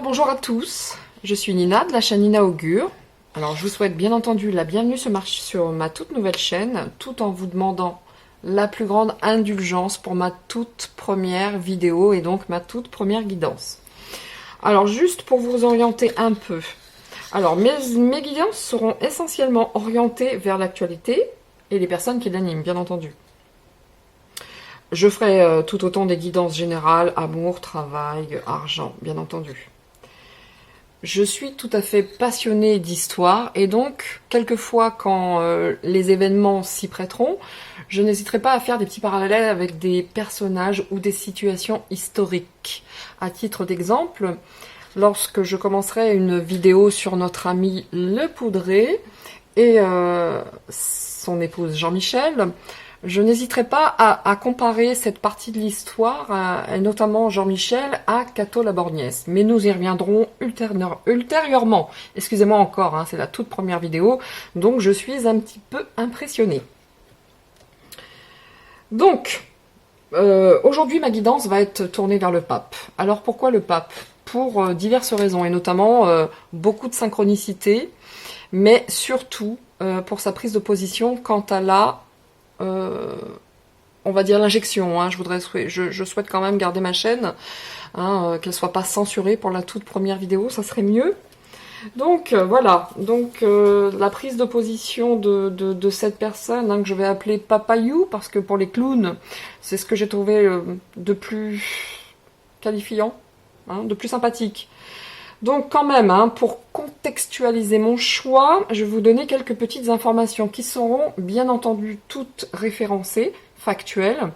bonjour à tous, je suis Nina de la chaîne Nina Augure. Alors je vous souhaite bien entendu la bienvenue sur ma toute nouvelle chaîne, tout en vous demandant la plus grande indulgence pour ma toute première vidéo et donc ma toute première guidance. Alors juste pour vous orienter un peu, alors mes guidances seront essentiellement orientées vers l'actualité et les personnes qui l'animent, bien entendu. Je ferai tout autant des guidances générales, amour, travail, argent, bien entendu. Je suis tout à fait passionnée d'histoire et donc, quelquefois, quand les événements s'y prêteront, je n'hésiterai pas à faire des petits parallèles avec des personnages ou des situations historiques. À titre d'exemple, lorsque je commencerai une vidéo sur notre ami Le Poudré et son épouse Jean-Michel, je n'hésiterai pas à comparer cette partie de l'histoire, et notamment Jean-Michel, à Cato la Borgnesse. Mais nous y reviendrons ultérieurement. Excusez-moi encore, c'est la toute première vidéo, donc je suis un petit peu impressionnée. Donc, aujourd'hui ma guidance va être tournée vers le pape. Alors pourquoi le pape? Pour diverses raisons, et notamment beaucoup de synchronicité, mais surtout pour sa prise de position quant à la... on va dire l'injection, je souhaite quand même garder ma chaîne, qu'elle soit pas censurée pour la toute première vidéo, ça serait mieux. Donc voilà, donc la prise de position de cette personne que je vais appeler Papayou, parce que pour les clowns, c'est ce que j'ai trouvé de plus qualifiant, de plus sympathique. Donc quand même, pour contextualiser mon choix, je vais vous donner quelques petites informations qui seront bien entendu toutes référencées, factuelles,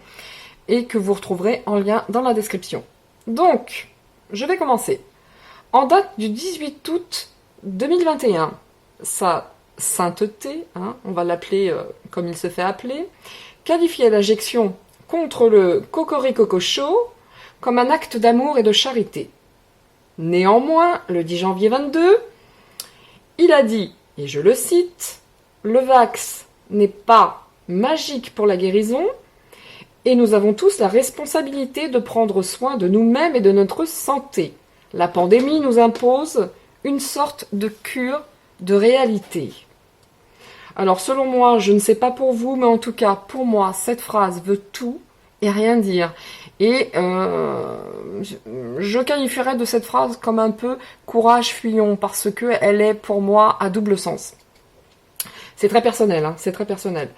et que vous retrouverez en lien dans la description. Donc, je vais commencer. En date du 18 août 2021, sa sainteté, on va l'appeler comme il se fait appeler, qualifiait l'injection contre le Cocoricoco Show comme un acte d'amour et de charité. Néanmoins, le 10 janvier 22, il a dit, et je le cite, « Le vax n'est pas magique pour la guérison et nous avons tous la responsabilité de prendre soin de nous-mêmes et de notre santé. La pandémie nous impose une sorte de cure de réalité. » Alors selon moi, je ne sais pas pour vous, mais en tout cas pour moi, cette phrase veut tout et rien dire. Et je qualifierais de cette phrase comme un peu « courage, fuyons » parce qu'elle est pour moi à double sens. C'est très personnel, c'est très personnel.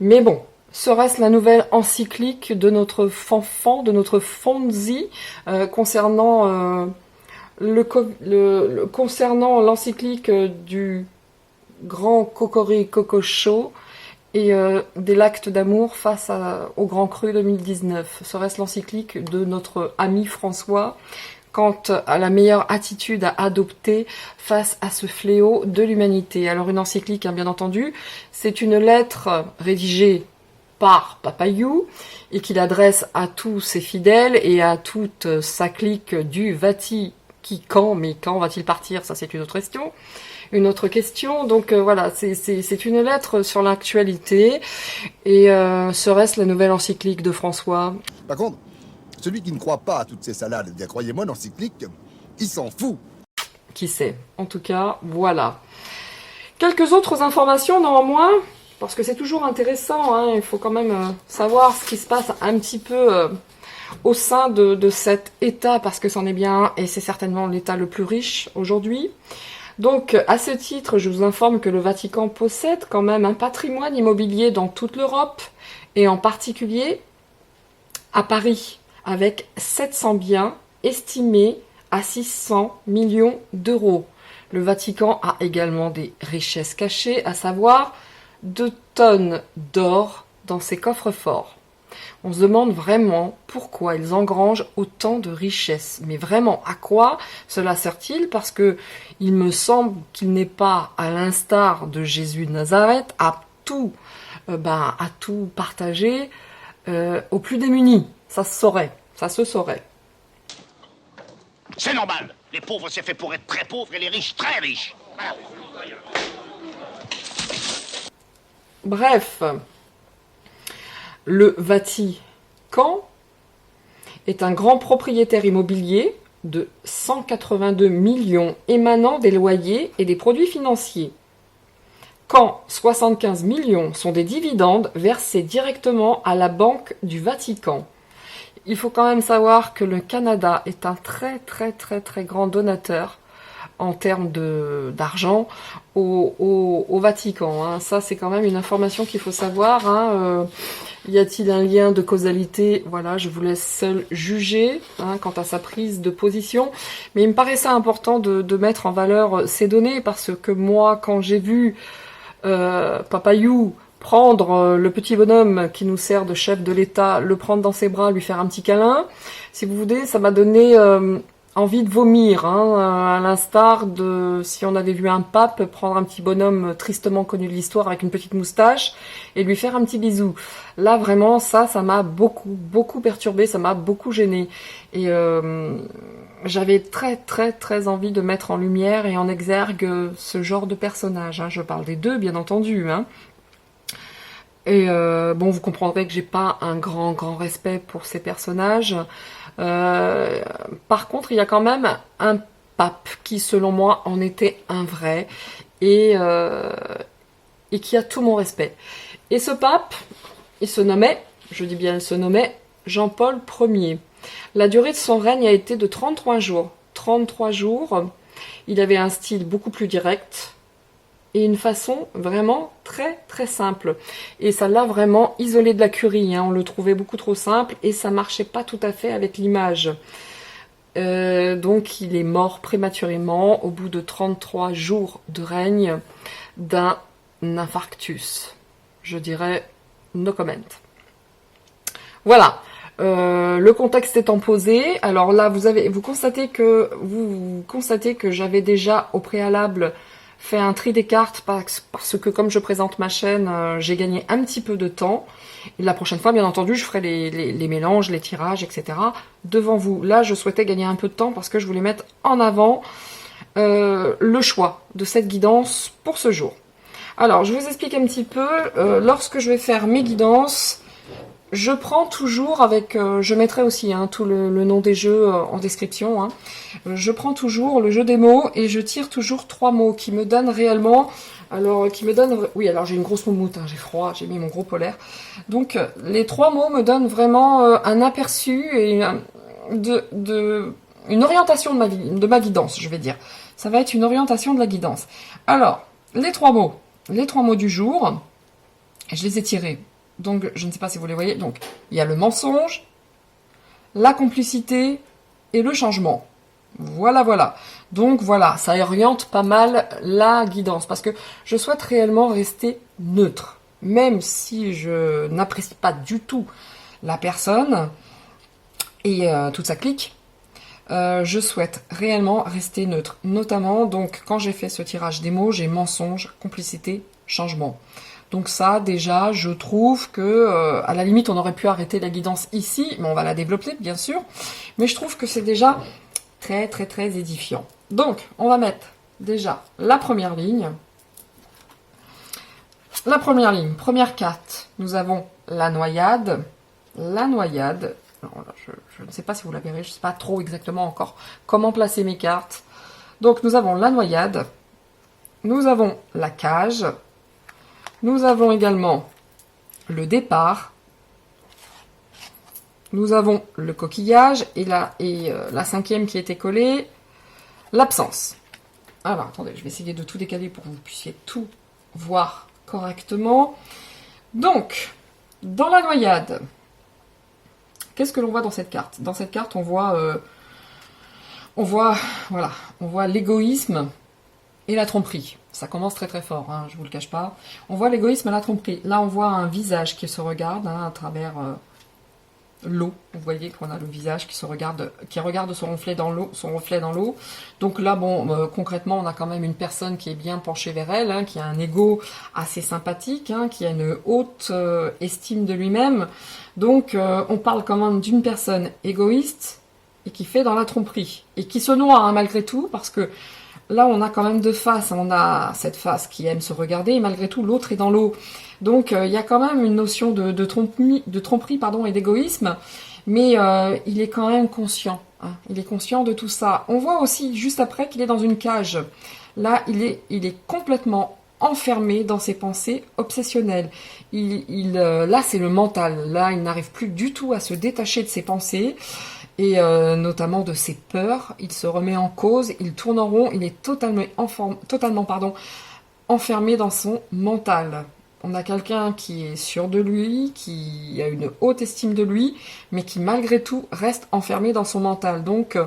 Mais bon, serait-ce la nouvelle encyclique de notre fanfan, de notre Fonzi, concernant l'encyclique du grand Cocoricoco Show et des l'actes d'amour face au Grand Cru 2019. Serait-ce l'encyclique de notre ami François quant à la meilleure attitude à adopter face à ce fléau de l'humanité? Alors une encyclique, bien entendu, c'est une lettre rédigée par Papayou et qu'il adresse à tous ses fidèles et à toute sa clique du Vatican. Mais quand va-t-il partir? Ça, c'est une autre question. Donc voilà, c'est une lettre sur l'actualité. Et serait-ce la nouvelle encyclique de François? Par contre, celui qui ne croit pas à toutes ces salades, bien croyez-moi, l'encyclique, il s'en fout. Qui sait? En tout cas, voilà. Quelques autres informations néanmoins, parce que c'est toujours intéressant, il faut quand même savoir ce qui se passe un petit peu au sein de cet État, parce que c'en est bien un, et c'est certainement l'État le plus riche aujourd'hui. Donc, à ce titre, je vous informe que le Vatican possède quand même un patrimoine immobilier dans toute l'Europe, et en particulier à Paris, avec 700 biens estimés à 600 millions d'euros. Le Vatican a également des richesses cachées, à savoir 2 tonnes d'or dans ses coffres forts. On se demande vraiment pourquoi ils engrangent autant de richesses. Mais vraiment, à quoi cela sert-il? Parce que il me semble qu'il n'est pas, à l'instar de Jésus de Nazareth, à tout partager aux plus démunis. Ça se saurait, ça se saurait. C'est normal. Les pauvres, c'est fait pour être très pauvres et les riches, très riches. Bref, le Vatican est un grand propriétaire immobilier de 182 millions émanant des loyers et des produits financiers, quand 75 millions sont des dividendes versés directement à la Banque du Vatican. Il faut quand même savoir que le Canada est un très très très très grand donateur en termes d'argent au Vatican. Hein. Ça, c'est quand même une information qu'il faut savoir. Hein. Y a-t-il un lien de causalité? Voilà, je vous laisse seul juger quant à sa prise de position. Mais il me paraissait important de mettre en valeur ces données parce que moi, quand j'ai vu Papayou prendre le petit bonhomme qui nous sert de chef de l'État, le prendre dans ses bras, lui faire un petit câlin, si vous voulez, ça m'a donné envie de vomir, à l'instar de si on avait vu un pape prendre un petit bonhomme tristement connu de l'histoire avec une petite moustache et lui faire un petit bisou. Là, vraiment, ça m'a beaucoup perturbé, ça m'a beaucoup gêné. Et j'avais très très très envie de mettre en lumière et en exergue ce genre de personnage. Hein. Je parle des deux, bien entendu. Hein. Et bon, vous comprendrez que j'ai pas un grand respect pour ces personnages. Par contre, il y a quand même un pape qui, selon moi, en était un vrai et qui a tout mon respect. Et ce pape, il se nommait, je dis bien il se nommait, Jean-Paul Ier. La durée de son règne a été de 33 jours. 33 jours, il avait un style beaucoup plus direct et une façon vraiment très très simple. Et ça l'a vraiment isolé de la curie, hein. On le trouvait beaucoup trop simple et ça marchait pas tout à fait avec l'image. Donc il est mort prématurément au bout de 33 jours de règne d'un infarctus. Je dirais no comment. Voilà. Le contexte étant posé, alors là vous constatez que j'avais déjà au préalable fait un tri des cartes parce que comme je présente ma chaîne, j'ai gagné un petit peu de temps. Et la prochaine fois, bien entendu, je ferai les mélanges, les tirages, etc. devant vous. Là, je souhaitais gagner un peu de temps parce que je voulais mettre en avant le choix de cette guidance pour ce jour. Alors, je vous explique un petit peu. Lorsque je vais faire mes guidances, je prends toujours avec, je mettrai aussi tout le nom des jeux en description, je prends toujours le jeu des mots et je tire toujours 3 mots qui me donnent réellement, oui, alors j'ai une grosse moumoute, j'ai froid, j'ai mis mon gros polaire, donc les 3 mots me donnent vraiment un aperçu et une orientation de ma guidance, je vais dire. Ça va être une orientation de la guidance. Alors, les 3 mots du jour, je les ai tirés. Donc, je ne sais pas si vous les voyez. Donc, il y a le mensonge, la complicité et le changement. Voilà. Donc, voilà, ça oriente pas mal la guidance. Parce que je souhaite réellement rester neutre. Même si je n'apprécie pas du tout la personne et toute sa clique, je souhaite réellement rester neutre. Notamment, donc, quand j'ai fait ce tirage des mots, j'ai mensonge, complicité, changement. Donc ça, déjà, je trouve que, à la limite, on aurait pu arrêter la guidance ici, mais on va la développer, bien sûr. Mais je trouve que c'est déjà très, très, très édifiant. Donc, on va mettre déjà la première ligne. La première ligne, première carte, nous avons la noyade. La noyade, alors là, je ne sais pas si vous la verrez, je ne sais pas trop exactement encore comment placer mes cartes. Donc, nous avons la noyade. Nous avons la cage. Nous avons également le départ, nous avons le coquillage et la 5e qui était collée, l'absence. Alors, attendez, je vais essayer de tout décaler pour que vous puissiez tout voir correctement. Donc, dans la noyade, qu'est-ce que l'on voit dans cette carte? Dans cette carte, on voit l'égoïsme et la tromperie. Ça commence très très fort, je vous le cache pas. On voit l'égoïsme et la tromperie. Là, on voit un visage qui se regarde à travers l'eau. Vous voyez qu'on a le visage qui regarde son reflet dans l'eau. Donc là, bon, concrètement, on a quand même une personne qui est bien penchée vers elle, qui a un ego assez sympathique, qui a une haute estime de lui-même. Donc, on parle quand même d'une personne égoïste et qui fait dans la tromperie. Et qui se noie, malgré tout, parce que là, on a quand même 2 faces. On a cette face qui aime se regarder et malgré tout, l'autre est dans l'eau. Donc, il y a quand même une notion de tromperie et d'égoïsme, mais il est quand même conscient hein. Il est conscient de tout ça. On voit aussi juste après qu'il est dans une cage. Là, il est complètement enfermé dans ses pensées obsessionnelles. Là, c'est le mental. Là, il n'arrive plus du tout à se détacher de ses pensées et notamment de ses peurs. Il se remet en cause, il tourne en rond, il est totalement enfermé dans son mental. On a quelqu'un qui est sûr de lui, qui a une haute estime de lui, mais qui malgré tout reste enfermé dans son mental. Donc,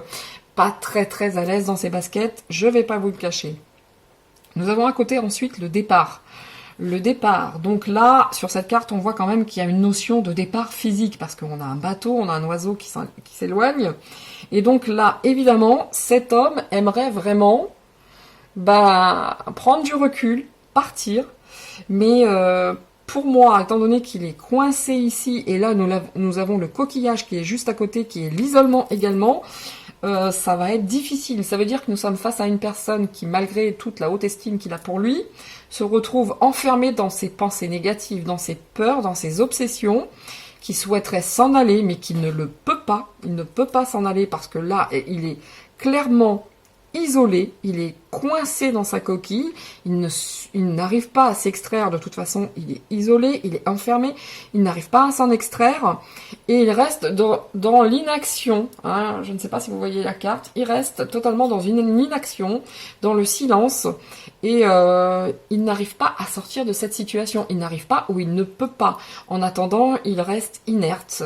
pas très très à l'aise dans ses baskets, je vais pas vous le cacher. Nous avons à côté ensuite le départ. Le départ, donc là, sur cette carte, on voit quand même qu'il y a une notion de départ physique, parce qu'on a un bateau, on a un oiseau qui s'éloigne. Et donc là, évidemment, cet homme aimerait vraiment prendre du recul, partir. Mais pour moi, étant donné qu'il est coincé ici, et là nous avons le coquillage qui est juste à côté, qui est l'isolement également, ça va être difficile. Ça veut dire que nous sommes face à une personne qui, malgré toute la haute estime qu'il a pour lui, se retrouve enfermée dans ses pensées négatives, dans ses peurs, dans ses obsessions, qui souhaiterait s'en aller, mais qui ne le peut pas. Il ne peut pas s'en aller parce que là, il est clairement isolé, il est coincé dans sa coquille, il n'arrive pas à s'extraire, de toute façon il est isolé, il est enfermé, il n'arrive pas à s'en extraire, et il reste dans l'inaction, hein, je ne sais pas si vous voyez la carte, il reste totalement dans une inaction, dans le silence, et il n'arrive pas à sortir de cette situation, il n'arrive pas ou il ne peut pas. En attendant, il reste inerte,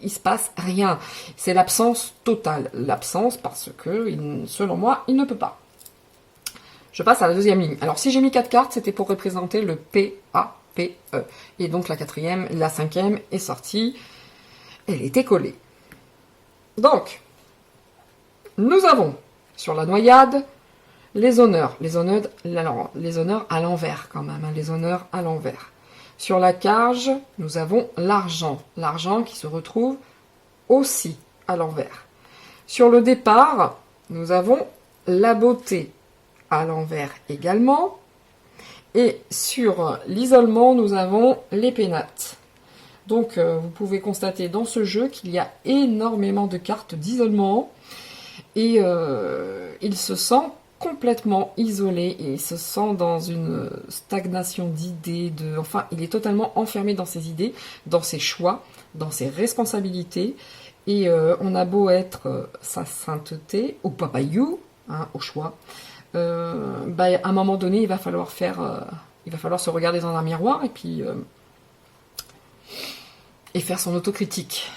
il se passe rien. C'est l'absence totale, l'absence parce que, selon moi, il ne peut pas. Je passe à la deuxième ligne. Alors, si j'ai mis 4 cartes, c'était pour représenter le P-A-P-E. Et donc, la cinquième est sortie. Elle était collée. Donc, nous avons, sur la noyade, les honneurs. Les honneurs à l'envers, quand même. Hein, les honneurs à l'envers. Sur la cage, nous avons l'argent. L'argent qui se retrouve aussi à l'envers. Sur le départ, nous avons la beauté à l'envers également. Et sur l'isolement, nous avons les pénates. Donc, vous pouvez constater dans ce jeu qu'il y a énormément de cartes d'isolement. Et il se sent complètement isolé et il se sent dans une stagnation d'idées. Enfin, il est totalement enfermé dans ses idées, dans ses choix, dans ses responsabilités. Et on a beau être sa sainteté, au papayou, hein, au choix, à un moment donné, il va falloir se regarder dans un miroir et puis faire son autocritique.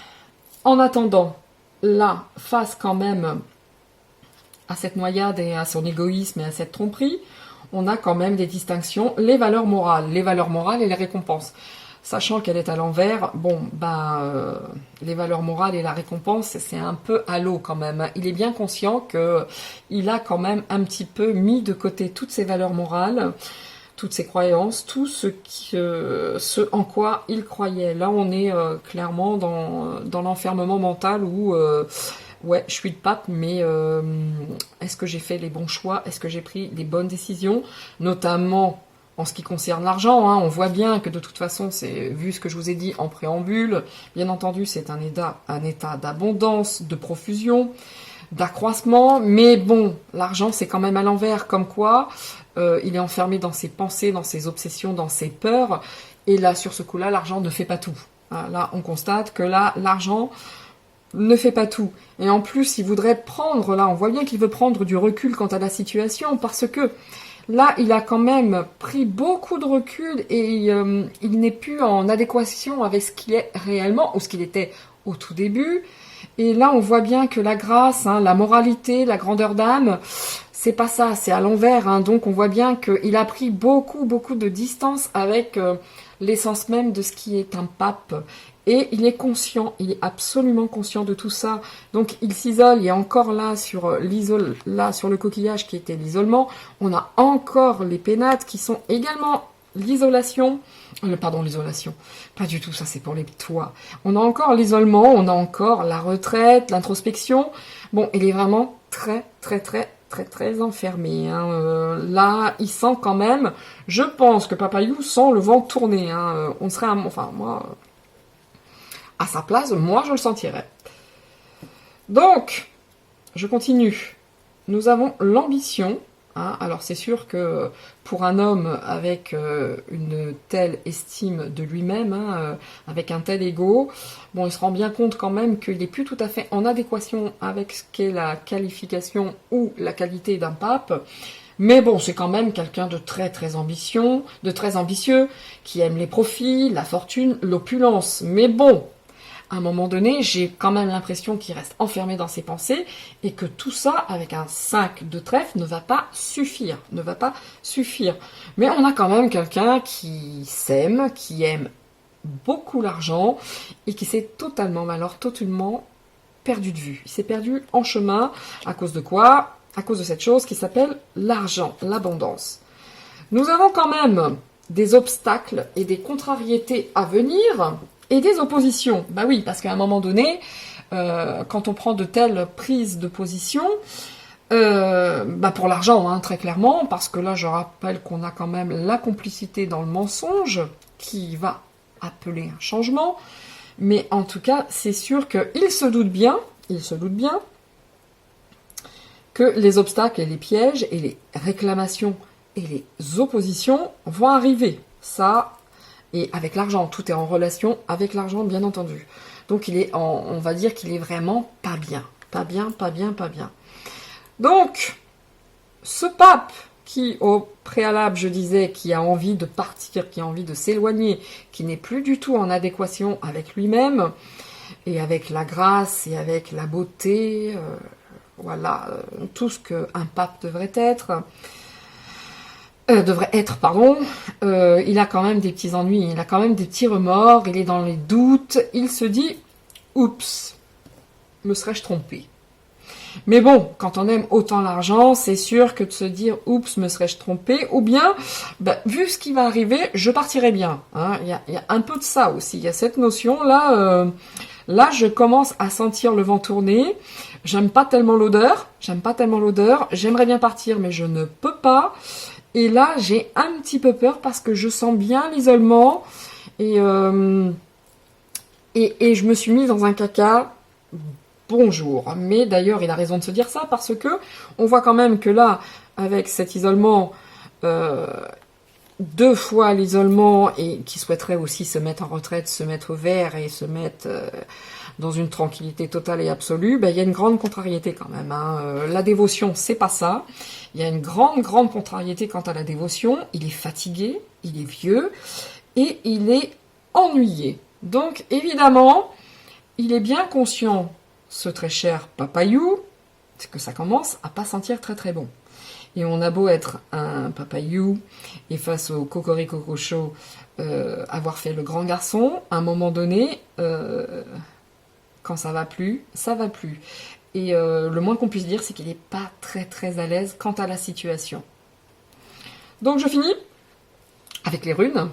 En attendant, là, face quand même à cette noyade et à son égoïsme et à cette tromperie, on a quand même des distinctions, les valeurs morales et les récompenses. Sachant qu'elle est à l'envers, les valeurs morales et la récompense, c'est un peu à l'eau quand même. Il est bien conscient qu'il a quand même un petit peu mis de côté toutes ses valeurs morales, toutes ses croyances, tout ce en quoi il croyait. Là, on est clairement dans l'enfermement mental où, ouais, je suis le pape, mais est-ce que j'ai fait les bons choix? Est-ce que j'ai pris les bonnes décisions? Notamment en ce qui concerne l'argent, hein, on voit bien que de toute façon, c'est vu ce que je vous ai dit en préambule, bien entendu, c'est un état d'abondance, de profusion, d'accroissement, mais bon, l'argent, c'est quand même à l'envers, comme quoi il est enfermé dans ses pensées, dans ses obsessions, dans ses peurs, et là, sur ce coup-là, l'argent ne fait pas tout. Hein, là, on constate que là, l'argent ne fait pas tout. Et en plus, il voudrait prendre, là, on voit bien qu'il veut prendre du recul quant à la situation, parce que là, il a quand même pris beaucoup de recul et il n'est plus en adéquation avec ce qu'il est réellement ou ce qu'il était au tout début. Et là, on voit bien que la grâce, hein, la moralité, la grandeur d'âme, c'est pas ça, c'est à l'envers. Hein. Donc, on voit bien qu'il a pris beaucoup de distance avec l'essence même de ce qui est un pape. Et il est conscient, il est absolument conscient de tout ça. Donc il s'isole, il y a encore là sur le coquillage qui était l'isolement, on a encore les pénates qui sont également l'isolation. L'isolation. Pas du tout, ça c'est pour les toits. On a encore l'isolement, on a encore la retraite, l'introspection. Bon, il est vraiment très enfermé. Hein. Là, il sent quand même, je pense que Papayou sent le vent tourner. Hein. On serait, moi, à sa place, moi je le sentirais. Donc, Je continue. Nous avons l'ambition. Hein, alors c'est sûr que pour un homme avec une telle estime de lui-même, hein, avec un tel ego, bon, il se rend bien compte quand même qu'il n'est plus tout à fait en adéquation avec ce qu'est la qualification ou la qualité d'un pape. Mais bon, c'est quand même quelqu'un de très ambitieux, qui aime les profits, la fortune, l'opulence. Mais bon, à un moment donné, j'ai quand même l'impression qu'il reste enfermé dans ses pensées et que tout ça, avec un 5 de trèfle, ne va pas suffire. Mais on a quand même quelqu'un qui s'aime, qui aime beaucoup l'argent et qui s'est totalement perdu de vue. Il s'est perdu en chemin. À cause de quoi? À cause de cette chose qui s'appelle l'argent, l'abondance. Nous avons quand même des obstacles et des contrariétés à venir et des oppositions. Bah oui, parce qu'à un moment donné, quand on prend de telles prises de position, pour l'argent, hein, très clairement, parce que là, je rappelle qu'on a quand même la complicité dans le mensonge qui va appeler un changement. Mais en tout cas, c'est sûr qu'il se doute bien que les obstacles et les pièges et les réclamations et les oppositions vont arriver. Ça, et avec l'argent, tout est en relation avec l'argent, bien entendu. Donc on va dire qu'il est vraiment pas bien. Donc, ce pape qui, au préalable, je disais, qui a envie de partir, qui a envie de s'éloigner, qui n'est plus du tout en adéquation avec lui-même, et avec la grâce, et avec la beauté, tout ce qu'un pape devrait être, il a quand même des petits ennuis, il a quand même des petits remords, il est dans les doutes, il se dit « Oups, me serais-je trompé ?» Mais bon, quand on aime autant l'argent, c'est sûr que de se dire « Oups, me serais-je trompé ?» ou bien, vu ce qui va arriver, je partirai bien. Hein. Il y a un peu de ça aussi, il y a cette notion-là. Là, je commence à sentir le vent tourner. J'aime pas tellement l'odeur. J'aimerais bien partir, mais je ne peux pas. Et là, j'ai un petit peu peur parce que je sens bien l'isolement. Et je me suis mise dans un caca. Bonjour. Mais d'ailleurs, il a raison de se dire ça parce que on voit quand même que là, avec cet isolement, 2 fois l'isolement et qui souhaiterait aussi se mettre en retraite, se mettre au vert et se mettre dans une tranquillité totale et absolue, il y a une grande contrariété quand même. Hein. La dévotion, c'est pas ça. Il y a une grande contrariété quant à la dévotion. Il est fatigué, il est vieux et il est ennuyé. Donc évidemment, il est bien conscient, ce très cher papayou, que ça commence à pas sentir très bon. Et on a beau être un papayou et face au cocorico show avoir fait le grand garçon, à un moment donné, quand ça va plus, ça va plus. Et le moins qu'on puisse dire, c'est qu'il n'est pas très à l'aise quant à la situation. Donc je finis avec les runes.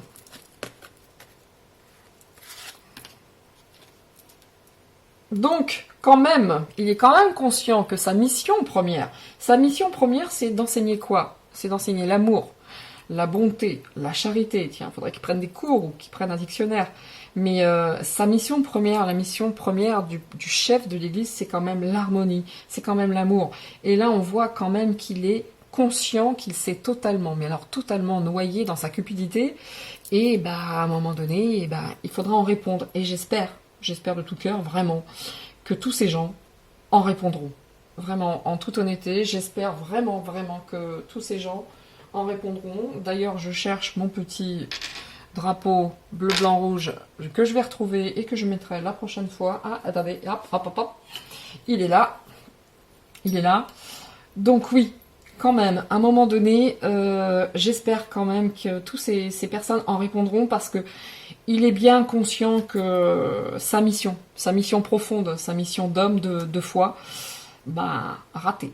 Donc, quand même, il est quand même conscient que sa mission première, c'est d'enseigner quoi? C'est d'enseigner l'amour, la bonté, la charité. Tiens, il faudrait qu'il prenne des cours ou qu'il prenne un dictionnaire. Mais sa mission première, la mission première du chef de l'Église, c'est quand même l'harmonie, c'est quand même l'amour. Et là, on voit quand même qu'il est conscient, qu'il s'est totalement noyé dans sa cupidité. Et à un moment donné, il faudra en répondre. Et j'espère de tout cœur, vraiment, que tous ces gens en répondront. Vraiment, en toute honnêteté, j'espère vraiment que tous ces gens en répondront. D'ailleurs, je cherche mon petit drapeau bleu, blanc, rouge que je vais retrouver et que je mettrai la prochaine fois. Ah, attendez, hop. Il est là. Donc oui, quand même, à un moment donné, j'espère quand même que tous ces personnes en répondront parce que il est bien conscient que sa mission profonde, sa mission d'homme de foi, raté.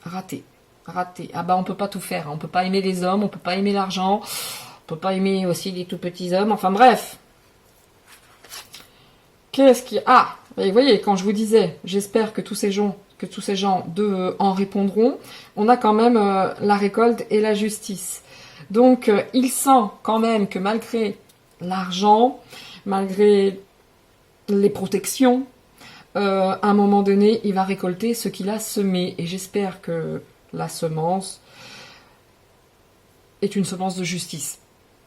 On peut pas tout faire, on peut pas aimer les hommes, on peut pas aimer l'argent, on peut pas aimer aussi les tout petits hommes, enfin bref. Vous voyez, quand je vous disais, j'espère que tous ces gens en répondront, on a quand même la récolte et la justice. Donc, il sent quand même que malgré l'argent, malgré les protections, à un moment donné, il va récolter ce qu'il a semé. Et j'espère que la semence est une semence de justice.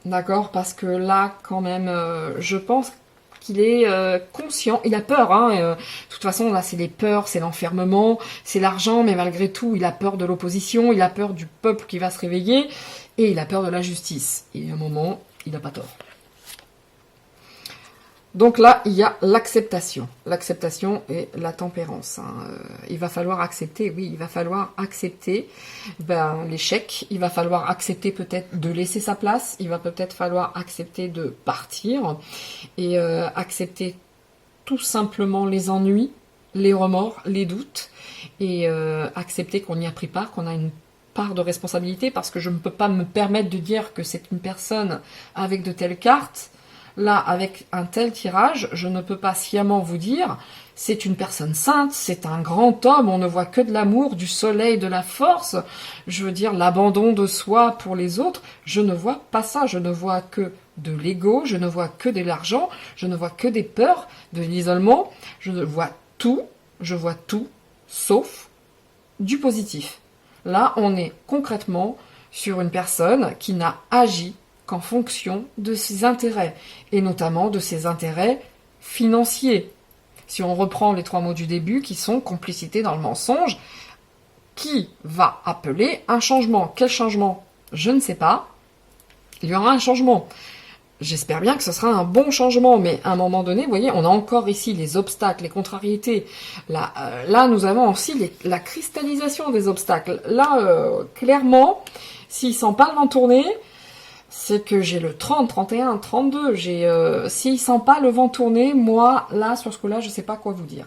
D'accord? Parce que là, quand même, je pense qu'il est conscient. Il a peur, hein. De toute façon, là, c'est les peurs, c'est l'enfermement, c'est l'argent, mais malgré tout, il a peur de l'opposition, il a peur du peuple qui va se réveiller, et il a peur de la justice. Et à un moment, il n'a pas tort. Donc là, il y a l'acceptation. L'acceptation et la tempérance. Hein. Il va falloir accepter, oui, il va falloir accepter l'échec. Il va falloir accepter peut-être de laisser sa place. Il va peut-être falloir accepter de partir. Et accepter tout simplement les ennuis, les remords, les doutes. Et accepter qu'on n'y a pris part, qu'on a une part de responsabilité. Parce que je ne peux pas me permettre de dire que c'est une personne avec de telles cartes. Là, avec un tel tirage, je ne peux pas sciemment vous dire, c'est une personne sainte, c'est un grand homme, on ne voit que de l'amour, du soleil, de la force, je veux dire l'abandon de soi pour les autres, je ne vois pas ça, je ne vois que de l'ego, je ne vois que de l'argent, je ne vois que des peurs, de l'isolement, je vois tout, sauf du positif. Là, on est concrètement sur une personne qui n'a agi qu'en fonction de ses intérêts, et notamment de ses intérêts financiers. Si on reprend les 3 mots du début, qui sont complicité dans le mensonge, qui va appeler un changement. Quel changement? Je ne sais pas. Il y aura un changement. J'espère bien que ce sera un bon changement, mais à un moment donné, vous voyez, on a encore ici les obstacles, les contrariétés. Là nous avons aussi la cristallisation des obstacles. Là, clairement, s'il sent pas le vent tourner, c'est que j'ai le 30, 31, 32. S'il sent pas le vent tourner, moi, là, sur ce coup-là, je sais pas quoi vous dire.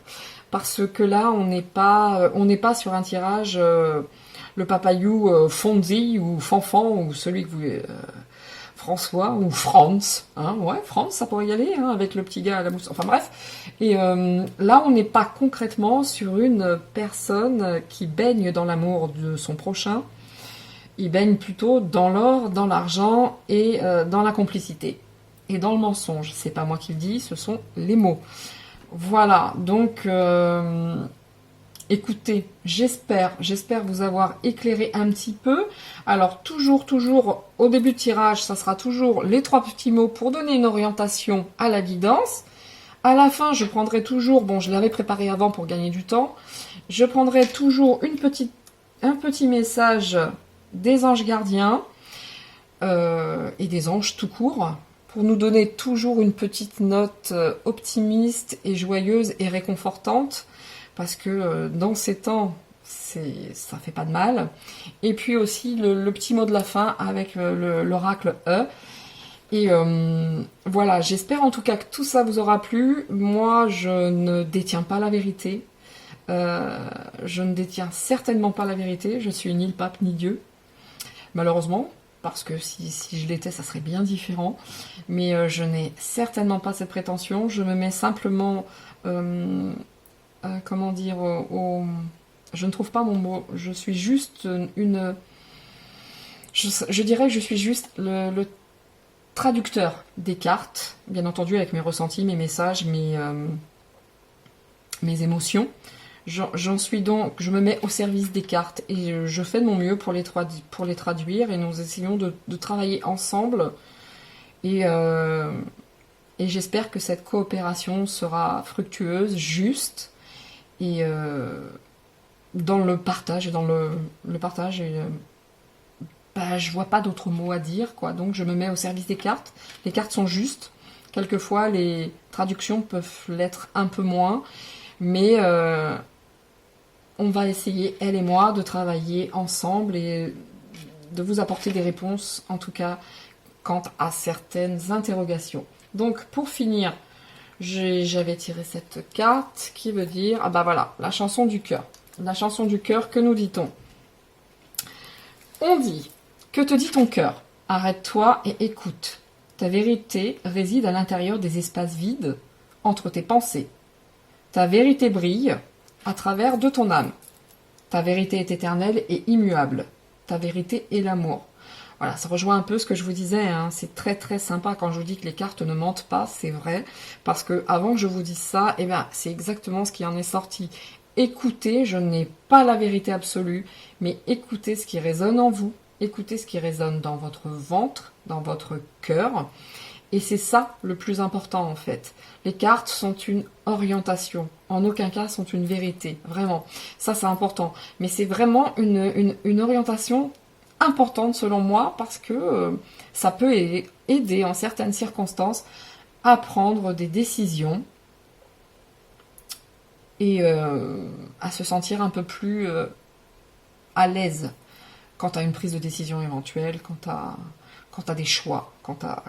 Parce que là, on n'est pas sur un tirage, le papayou Fonzi ou Fanfan ou celui que vous... François ou Franz. Hein, ouais, Franz, ça pourrait y aller, hein, avec le petit gars à la mousse. Enfin bref. Et là, on n'est pas concrètement sur une personne qui baigne dans l'amour de son prochain. Il baigne plutôt dans l'or, dans l'argent et dans la complicité. Et dans le mensonge. C'est pas moi qui le dis, ce sont les mots. Voilà, donc écoutez, j'espère vous avoir éclairé un petit peu. Alors toujours, au début de tirage, ça sera toujours les 3 petits mots pour donner une orientation à la guidance. À la fin, je prendrai toujours, bon je l'avais préparé avant pour gagner du temps, je prendrai toujours un petit message des anges gardiens et des anges tout court, pour nous donner toujours une petite note optimiste et joyeuse et réconfortante, parce que dans ces temps, ça fait pas de mal. Et puis aussi le petit mot de la fin avec l'oracle E. Et voilà, j'espère en tout cas que tout ça vous aura plu. Moi, je ne détiens pas la vérité. Je ne détiens certainement pas la vérité. Je suis ni le pape ni Dieu. Malheureusement, parce que si je l'étais, ça serait bien différent. Mais je n'ai certainement pas cette prétention. Je me mets simplement, comment dire, je ne trouve pas mon mot. Je suis juste je dirais que je suis juste le traducteur des cartes, bien entendu avec mes ressentis, mes messages, mes émotions. J'en suis donc, je me mets au service des cartes et je fais de mon mieux pour les traduire, et nous essayons de travailler ensemble, et j'espère que cette coopération sera fructueuse, juste, et dans le partage, et dans le partage, et je vois pas d'autres mots à dire, quoi. Donc je me mets au service des cartes. Les cartes sont justes. Quelquefois les traductions peuvent l'être un peu moins, mais on va essayer, elle et moi, de travailler ensemble et de vous apporter des réponses, en tout cas, quant à certaines interrogations. Donc, pour finir, j'avais tiré cette carte qui veut dire, ah bah voilà, la chanson du cœur. La chanson du cœur, que nous dit-on? On dit, que te dit ton cœur? Arrête-toi et écoute. Ta vérité réside à l'intérieur des espaces vides, entre tes pensées. Ta vérité brille à travers de ton âme. Ta vérité est éternelle et immuable. Ta vérité est l'amour. Voilà, ça rejoint un peu ce que je vous disais, hein. C'est très très sympa quand je vous dis que les cartes ne mentent pas, c'est vrai, parce que avant que je vous dise ça, eh ben, c'est exactement ce qui en est sorti. Écoutez, je n'ai pas la vérité absolue, mais écoutez ce qui résonne en vous, écoutez ce qui résonne dans votre ventre, dans votre cœur, et c'est ça le plus important en fait. Les cartes sont une orientation, en aucun cas sont une vérité, vraiment. Ça c'est important, mais c'est vraiment une orientation importante selon moi parce que ça peut aider en certaines circonstances à prendre des décisions et à se sentir un peu plus à l'aise quant à une prise de décision éventuelle, quant à des choix, quant à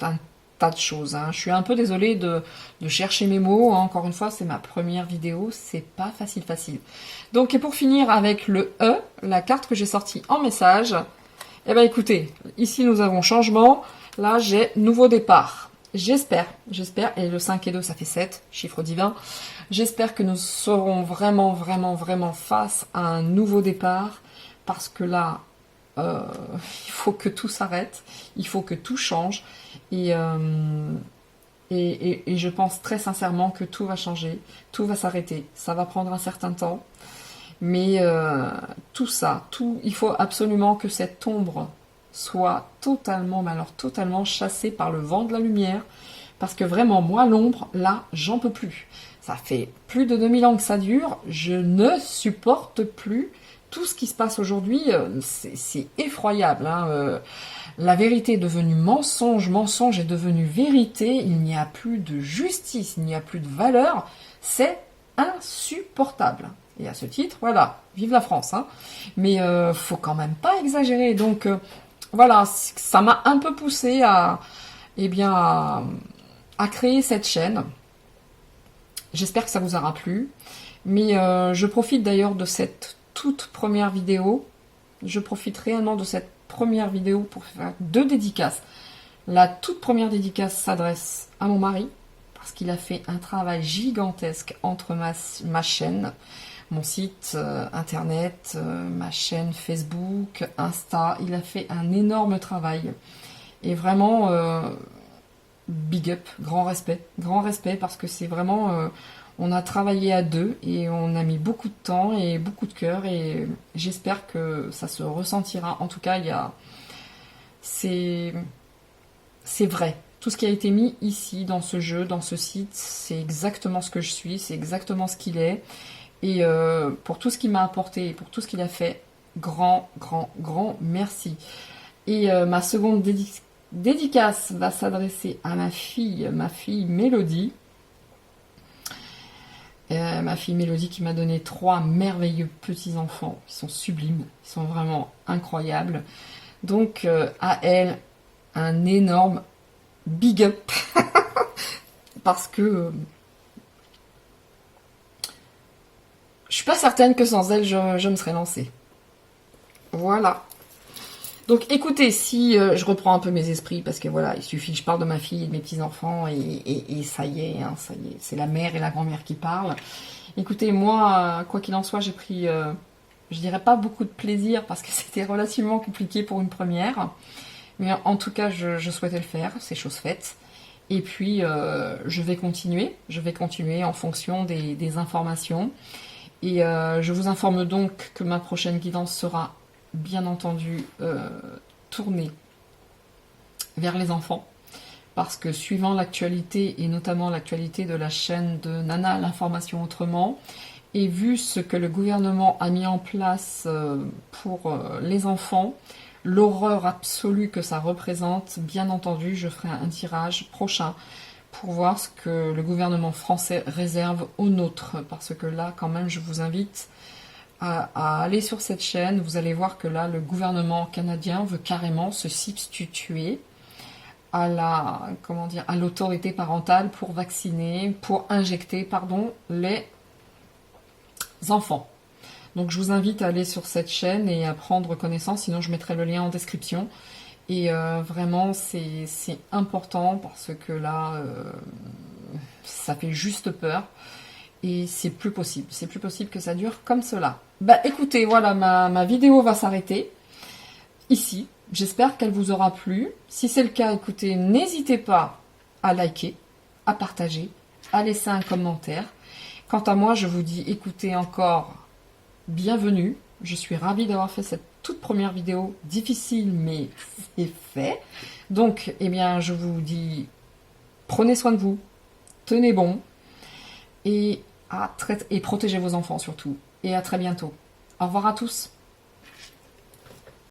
un tas de choses. Hein. Je suis un peu désolée de chercher mes mots. Hein. Encore une fois, c'est ma première vidéo, c'est pas facile. Donc, et pour finir avec le E, la carte que j'ai sortie en message, eh ben écoutez, ici nous avons changement, là j'ai nouveau départ. J'espère, et le 5 et 2 ça fait 7, chiffre divin, j'espère que nous serons vraiment face à un nouveau départ, parce que là, il faut que tout s'arrête, il faut que tout change, et je pense très sincèrement que tout va changer, tout va s'arrêter, ça va prendre un certain temps, mais tout ça, il faut absolument que cette ombre soit totalement, mais alors totalement chassée par le vent de la lumière, parce que vraiment, moi, l'ombre, là, j'en peux plus. Ça fait plus de 2000 ans que ça dure, je ne supporte plus tout ce qui se passe aujourd'hui, c'est effroyable. Hein. La vérité est devenue mensonge, mensonge est devenu vérité, il n'y a plus de justice, il n'y a plus de valeur, c'est insupportable. Et à ce titre, voilà, vive la France. Hein. Mais faut quand même pas exagérer. Donc voilà, ça m'a un peu poussé à créer cette chaîne. J'espère que ça vous aura plu. Mais je profite d'ailleurs de cette toute première vidéo. Je profite réellement de cette première vidéo pour faire 2 dédicaces. La toute première dédicace s'adresse à mon mari, parce qu'il a fait un travail gigantesque entre ma chaîne, mon site internet, ma chaîne Facebook, Insta. Il a fait un énorme travail. Et vraiment, big up, grand respect, parce que c'est vraiment... on a travaillé à 2 et on a mis beaucoup de temps et beaucoup de cœur, et j'espère que ça se ressentira. En tout cas, c'est vrai. Tout ce qui a été mis ici, dans ce jeu, dans ce site, c'est exactement ce que je suis, c'est exactement ce qu'il est. Et pour tout ce qu'il m'a apporté, et pour tout ce qu'il a fait, grand merci. Et ma seconde dédicace va s'adresser à ma fille Mélodie. Ma fille Mélodie qui m'a donné 3 merveilleux petits-enfants. Ils sont sublimes, ils sont vraiment incroyables. Donc à elle, un énorme big up. Parce que je suis pas certaine que sans elle, je me serais lancée. Voilà. Donc écoutez, si je reprends un peu mes esprits, parce que voilà, il suffit que je parle de ma fille et de mes petits-enfants, et ça y est, hein, ça y est, c'est la mère et la grand-mère qui parlent. Écoutez, moi, quoi qu'il en soit, j'ai pris, je dirais pas beaucoup de plaisir, parce que c'était relativement compliqué pour une première. Mais en tout cas, je souhaitais le faire, c'est chose faite. Et puis, je vais continuer en fonction des informations. Et je vous informe donc que ma prochaine guidance sera bien entendu tournée vers les enfants, parce que suivant l'actualité, et notamment l'actualité de la chaîne de Nana l'information autrement, et vu ce que le gouvernement a mis en place pour les enfants, l'horreur absolue que ça représente, bien entendu, je ferai un tirage prochain pour voir ce que le gouvernement français réserve aux nôtres, parce que là, quand même, je vous invite à aller sur cette chaîne. Vous allez voir que là, le gouvernement canadien veut carrément se substituer à l'autorité parentale pour vacciner, pour injecter, les enfants. Donc je vous invite à aller sur cette chaîne et à prendre connaissance, sinon je mettrai le lien en description. Et vraiment, c'est important, parce que là, ça fait juste peur. Et c'est plus possible que ça dure comme cela. Bah écoutez, voilà, ma vidéo va s'arrêter ici. J'espère qu'elle vous aura plu. Si c'est le cas, écoutez, n'hésitez pas à liker, à partager, à laisser un commentaire. Quant à moi, je vous dis, écoutez encore, bienvenue. Je suis ravie d'avoir fait cette toute première vidéo, difficile mais c'est fait. Donc, eh bien, je vous dis, prenez soin de vous, tenez bon et protégez vos enfants surtout. Et à très bientôt. Au revoir à tous.